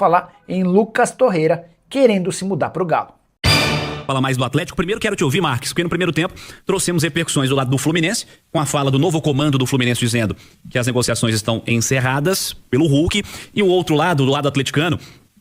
falar em Lucas Torreira querendo se mudar para o Galo. Fala mais do Atlético. Primeiro quero te ouvir, Marques, porque no primeiro tempo trouxemos repercussões do lado do Fluminense, com a fala do novo comando do Fluminense dizendo que as negociações estão encerradas pelo Hulk, e o outro lado, do lado atleticano,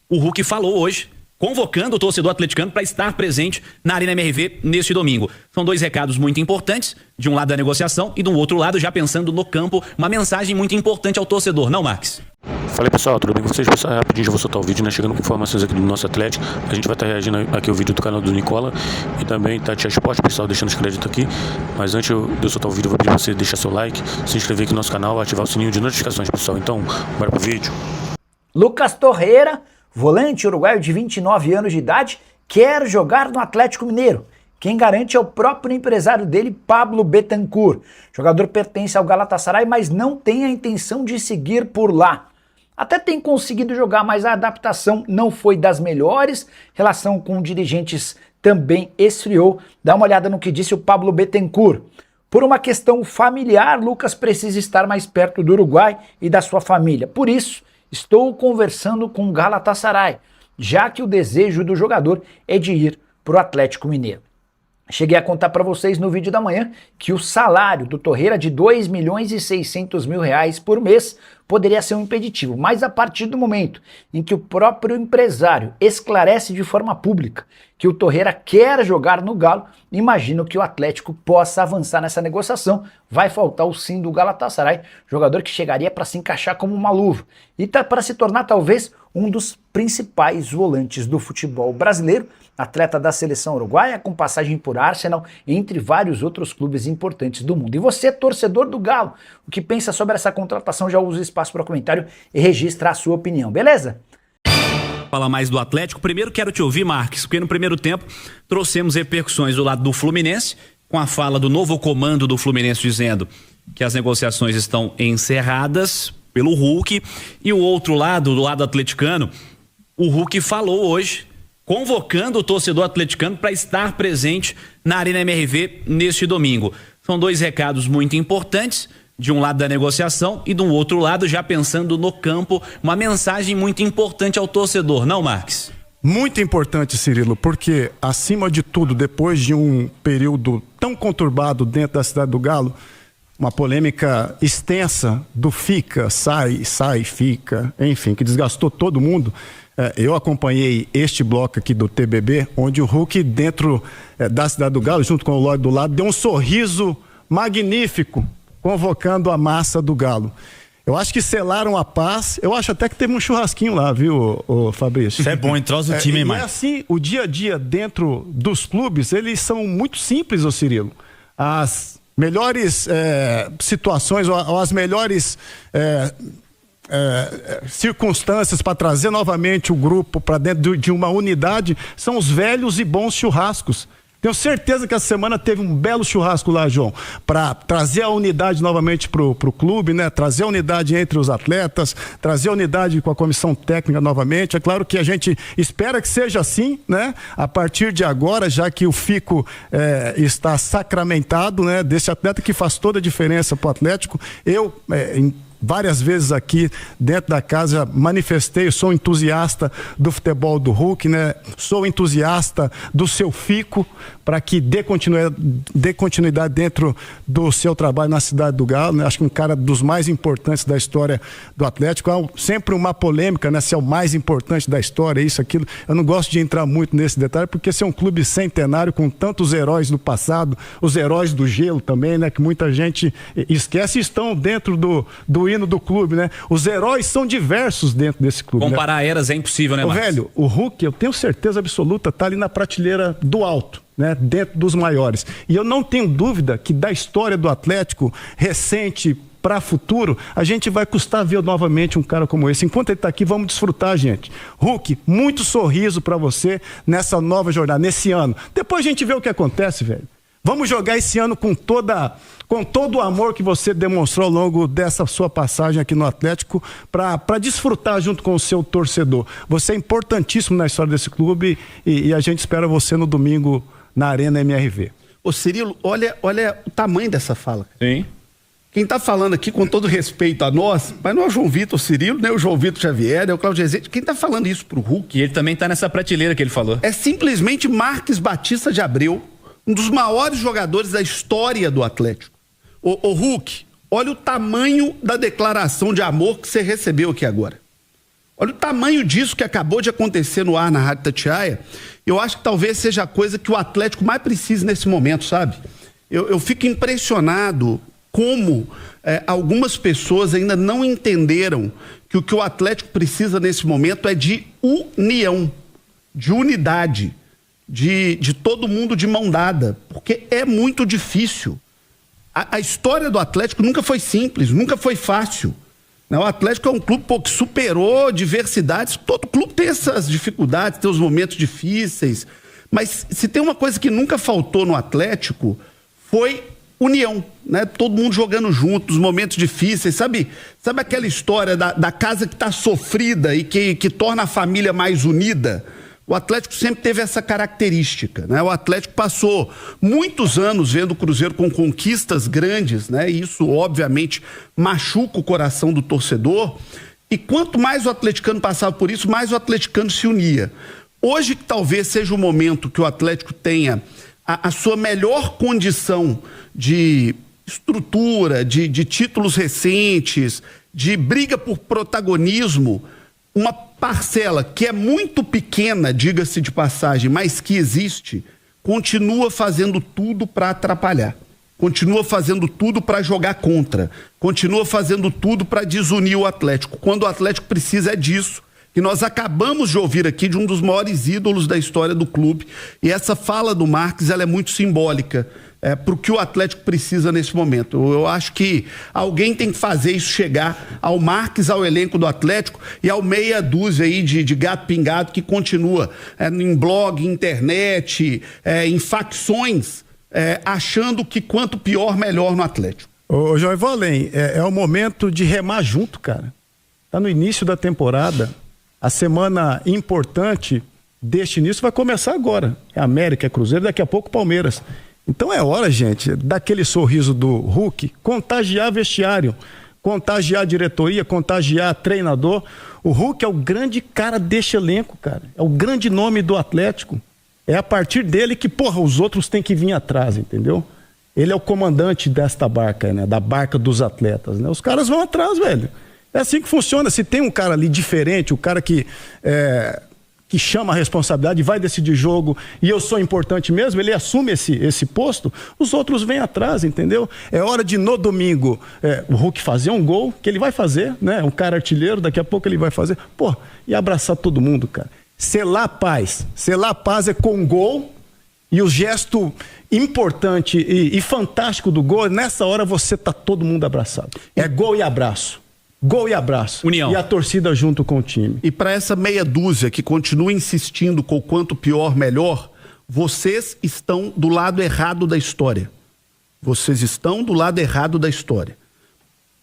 o Hulk falou hoje, convocando o torcedor atleticano para estar presente na Arena MRV neste domingo. São dois recados muito importantes, de um lado da negociação e do outro lado, já pensando no campo, uma mensagem muito importante ao torcedor, não, Marques? Fala pessoal, tudo bem com vocês? Rapidinho já vou soltar o vídeo, né? Chegando com informações aqui do nosso Atlético. A gente vai estar reagindo aqui ao vídeo do canal do Nicola e também Tati Esporte, pessoal, deixando os créditos aqui. Mas antes de eu soltar o vídeo, eu vou pedir pra você deixar seu like, se inscrever aqui no nosso canal, ativar o sininho de notificações, pessoal. Então, bora pro vídeo. Lucas Torreira, volante uruguaio de 29 anos de idade, quer jogar no Atlético Mineiro. Quem garante é o próprio empresário dele, Pablo Betancur. O jogador pertence ao Galatasaray, mas não tem a intenção de seguir por lá. Até tem conseguido jogar, mas a adaptação não foi das melhores. Relação com dirigentes também esfriou. Dá uma olhada no que disse o Pablo Betancur. Por uma questão familiar, Lucas precisa estar mais perto do Uruguai e da sua família. Por isso, estou conversando com o Galatasaray, já que o desejo do jogador é de ir para o Atlético Mineiro. Cheguei a contar para vocês no vídeo da manhã que o salário do Torreira de 2.600.000 reais por mês poderia ser um impeditivo, mas a partir do momento em que o próprio empresário esclarece de forma pública que o Torreira quer jogar no Galo, imagino que o Atlético possa avançar nessa negociação. Vai faltar o sim do Galatasaray, jogador que chegaria para se encaixar como uma luva e para se tornar talvez um dos principais volantes do futebol brasileiro, atleta da seleção uruguaia, com passagem por Arsenal, entre vários outros clubes importantes do mundo. E você, torcedor do Galo, o que pensa sobre essa contratação? Já usa o espaço para comentário e registra a sua opinião, beleza? Fala mais do Atlético. Primeiro quero te ouvir, Marques, porque no primeiro tempo trouxemos repercussões do lado do Fluminense, com a fala do novo comando do Fluminense dizendo que as negociações estão encerradas pelo Hulk, e o outro lado, do lado atleticano, o Hulk falou hoje, convocando o torcedor atleticano para estar presente na Arena MRV neste domingo. São dois recados muito importantes, de um lado da negociação e do outro lado, já pensando no campo, uma mensagem muito importante ao torcedor, não, Marques? Muito importante, Cirilo, porque, acima de tudo, depois de um período tão conturbado dentro da cidade do Galo, uma polêmica extensa do fica, sai, fica, enfim, que desgastou todo mundo. Eu acompanhei este bloco aqui do TBB, onde o Hulk, dentro da cidade do Galo, junto com o Lorde do lado, deu um sorriso magnífico, convocando a massa do Galo. Eu acho que selaram a paz. Eu acho até que teve um churrasquinho lá, viu, Fabrício? Isso é bom, entrosa o time, hein, mãe? E assim, o dia a dia dentro dos clubes, eles são muito simples, ô Cirilo. As melhores situações, ou as melhores circunstâncias para trazer novamente o grupo para dentro de uma unidade são os velhos e bons churrascos. Tenho certeza que essa semana teve um belo churrasco lá, João, para trazer a unidade novamente pro clube, né? Trazer a unidade entre os atletas, trazer a unidade com a comissão técnica novamente. É claro que a gente espera que seja assim, né? A partir de agora, já que o fico está sacramentado, né? Desse atleta que faz toda a diferença pro Atlético. Várias vezes aqui dentro da casa manifestei, sou entusiasta do futebol do Hulk, né? Sou entusiasta do seu fico para que dê continuidade dentro do seu trabalho na cidade do Galo, né? Acho que um cara dos mais importantes da história do Atlético. Há sempre uma polêmica, né? Se é o mais importante da história, isso, aquilo. Eu não gosto de entrar muito nesse detalhe, porque esse é um clube centenário com tantos heróis do passado, os heróis do gelo também, né? Que muita gente esquece e estão dentro do hino do clube, né? Os heróis são diversos dentro desse clube. Comparar eras é impossível, né, Marcos? Velho, o Hulk, eu tenho certeza absoluta, tá ali na prateleira do alto, né? Dentro dos maiores. E eu não tenho dúvida que da história do Atlético recente para futuro, a gente vai custar ver novamente um cara como esse. Enquanto ele tá aqui, vamos desfrutar, gente. Hulk, muito sorriso para você nessa nova jornada, nesse ano. Depois a gente vê o que acontece, velho. Vamos jogar esse ano com todo o amor que você demonstrou ao longo dessa sua passagem aqui no Atlético, para desfrutar junto com o seu torcedor. Você é importantíssimo na história desse clube e a gente espera você no domingo na Arena MRV. Ô Cirilo, olha o tamanho dessa fala. Sim. Quem está falando aqui, com todo respeito a nós, mas não é o João Vitor Cirilo, nem o João Vitor Xavier, é o Claudio Rezende. Quem está falando isso pro Hulk? E ele também tá nessa prateleira que ele falou. É simplesmente Marques Batista de Abreu, um dos maiores jogadores da história do Atlético. Ô Hulk, olha o tamanho da declaração de amor que você recebeu aqui agora. Olha o tamanho disso que acabou de acontecer no ar na Rádio Itatiaia. Eu acho que talvez seja a coisa que o Atlético mais precisa nesse momento, sabe? Eu fico impressionado como algumas pessoas ainda não entenderam que o que o Atlético precisa nesse momento é de união, de unidade, de todo mundo de mão dada, porque é muito difícil. A história do Atlético nunca foi simples, nunca foi fácil. O Atlético é um clube que superou diversidades. Todo clube tem essas dificuldades, tem os momentos difíceis. Mas se tem uma coisa que nunca faltou no Atlético, foi união, né? Todo mundo jogando junto, os momentos difíceis. Sabe aquela história da casa que está sofrida e que torna a família mais unida? O Atlético sempre teve essa característica, né? O Atlético passou muitos anos vendo o Cruzeiro com conquistas grandes, né? E isso, obviamente, machuca o coração do torcedor. E quanto mais o atleticano passava por isso, mais o atleticano se unia. Hoje, que talvez seja o momento que o Atlético tenha a sua melhor condição de estrutura, de títulos recentes, de briga por protagonismo, uma parcela que é muito pequena, diga-se de passagem, mas que existe, continua fazendo tudo para atrapalhar, continua fazendo tudo para jogar contra, continua fazendo tudo para desunir o Atlético, quando o Atlético precisa é disso, que nós acabamos de ouvir aqui de um dos maiores ídolos da história do clube, e essa fala do Marques, ela é muito simbólica para o que o Atlético precisa nesse momento. Eu acho que alguém tem que fazer isso chegar ao Marques, ao elenco do Atlético e ao meia dúzia aí de gato pingado que continua em blog, internet, em facções, achando que quanto pior, melhor no Atlético. Ô João, eu vou além. É o momento de remar junto, cara. Tá no início da temporada. A semana importante deste início vai começar agora. É América, é Cruzeiro, daqui a pouco Palmeiras. Então é hora, gente, daquele sorriso do Hulk, contagiar vestiário, contagiar diretoria, contagiar treinador. O Hulk é o grande cara deste elenco, cara. É o grande nome do Atlético. É a partir dele que, os outros têm que vir atrás, entendeu? Ele é o comandante desta barca, né? Da barca dos atletas, né? Os caras vão atrás, velho. É assim que funciona. Se tem um cara ali diferente, o cara que chama a responsabilidade, vai decidir jogo, e eu sou importante mesmo, ele assume esse posto, os outros vêm atrás, entendeu? É hora de, no domingo, o Hulk fazer um gol, que ele vai fazer, né? Um cara artilheiro, daqui a pouco ele vai fazer, e abraçar todo mundo, cara. Selar a paz é com gol, e o gesto importante e fantástico do gol, nessa hora você tá todo mundo abraçado. É gol e abraço. Gol e abraço. União. E a torcida junto com o time. E para essa meia dúzia que continua insistindo com o quanto pior, melhor, vocês estão do lado errado da história. Vocês estão do lado errado da história.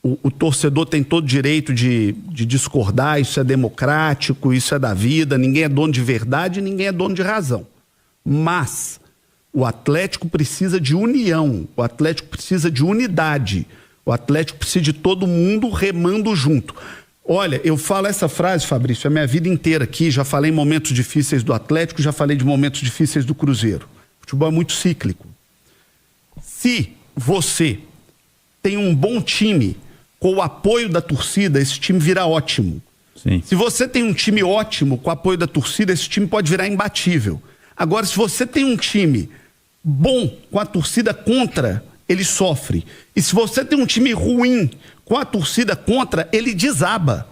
O torcedor tem todo o direito de discordar, isso é democrático, isso é da vida, ninguém é dono de verdade, ninguém é dono de razão. Mas o Atlético precisa de união, o Atlético precisa de unidade. O Atlético precisa de todo mundo remando junto. Olha, eu falo essa frase, Fabrício, a minha vida inteira aqui, já falei em momentos difíceis do Atlético, já falei de momentos difíceis do Cruzeiro. O futebol é muito cíclico. Se você tem um bom time, com o apoio da torcida, esse time vira ótimo. Sim. Se você tem um time ótimo, com o apoio da torcida, esse time pode virar imbatível. Agora, se você tem um time bom, com a torcida contra, ele sofre. E se você tem um time ruim com a torcida contra, ele desaba.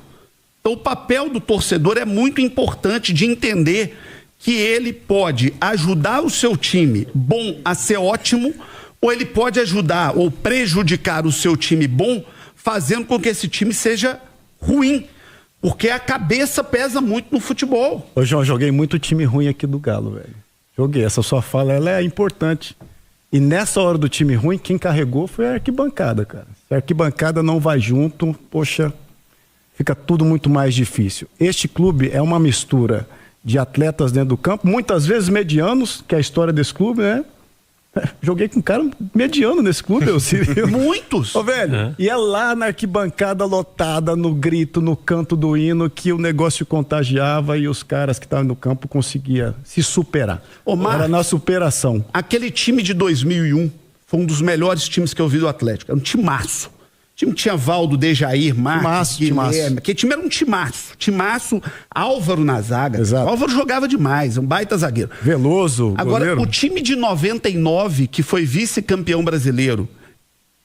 Então o papel do torcedor é muito importante de entender que ele pode ajudar o seu time bom a ser ótimo, ou ele pode ajudar ou prejudicar o seu time bom, fazendo com que esse time seja ruim. Porque a cabeça pesa muito no futebol. Ô João, joguei muito time ruim aqui do Galo, velho. Joguei. Essa sua fala, ela é importante. E nessa hora do time ruim, quem carregou foi a arquibancada, cara. Se a arquibancada não vai junto, fica tudo muito mais difícil. Este clube é uma mistura de atletas dentro do campo, muitas vezes medianos, que é a história desse clube, né? Joguei com um cara mediano nesse clube, eu Círio. Muitos. Ô, velho, e é lá na arquibancada lotada, no grito, no canto do hino, que o negócio contagiava e os caras que estavam no campo conseguiam se superar. Ô, Marcos, era na superação. Aquele time de 2001 foi um dos melhores times que eu vi do Atlético. Era um timaço. O time tinha Valdo, Dejair, Marcos, Guilherme. Aquele time era um timaço. Timaço, Álvaro na zaga. Exato. O Álvaro jogava demais, um baita zagueiro. Veloso, Agora, goleiro. o time de 99, que foi vice-campeão brasileiro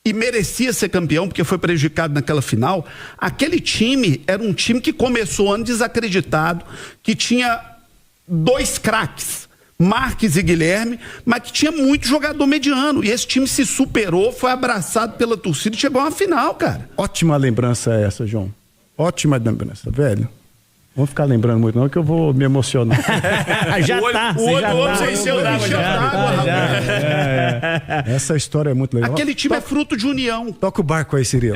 e merecia ser campeão porque foi prejudicado naquela final, aquele time era um time que começou o ano desacreditado, que tinha 2 craques, Marques e Guilherme, mas que tinha muito jogador mediano. E esse time se superou, foi abraçado pela torcida e chegou a uma final, cara. Ótima lembrança essa, João. Ótima lembrança, velho. Não vou ficar lembrando muito não, que eu vou me emocionar. já tá. O outro sem seu d'água, Essa história é muito legal. Aquele time é fruto de união. Toca o barco aí, Cirilo.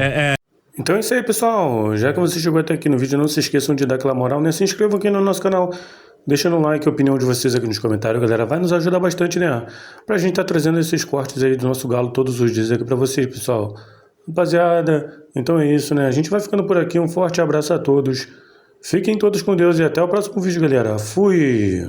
Então é isso aí, pessoal. Já que você chegou até aqui no vídeo, não se esqueçam de dar aquela moral, né? Se inscrevam aqui no nosso canal, deixando um like, a opinião de vocês aqui nos comentários, galera. Vai nos ajudar bastante, né? Pra gente tá trazendo esses cortes aí do nosso galo todos os dias aqui pra vocês, pessoal. Rapaziada, então é isso, né? A gente vai ficando por aqui. Um forte abraço a todos. Fiquem todos com Deus e até o próximo vídeo, galera. Fui!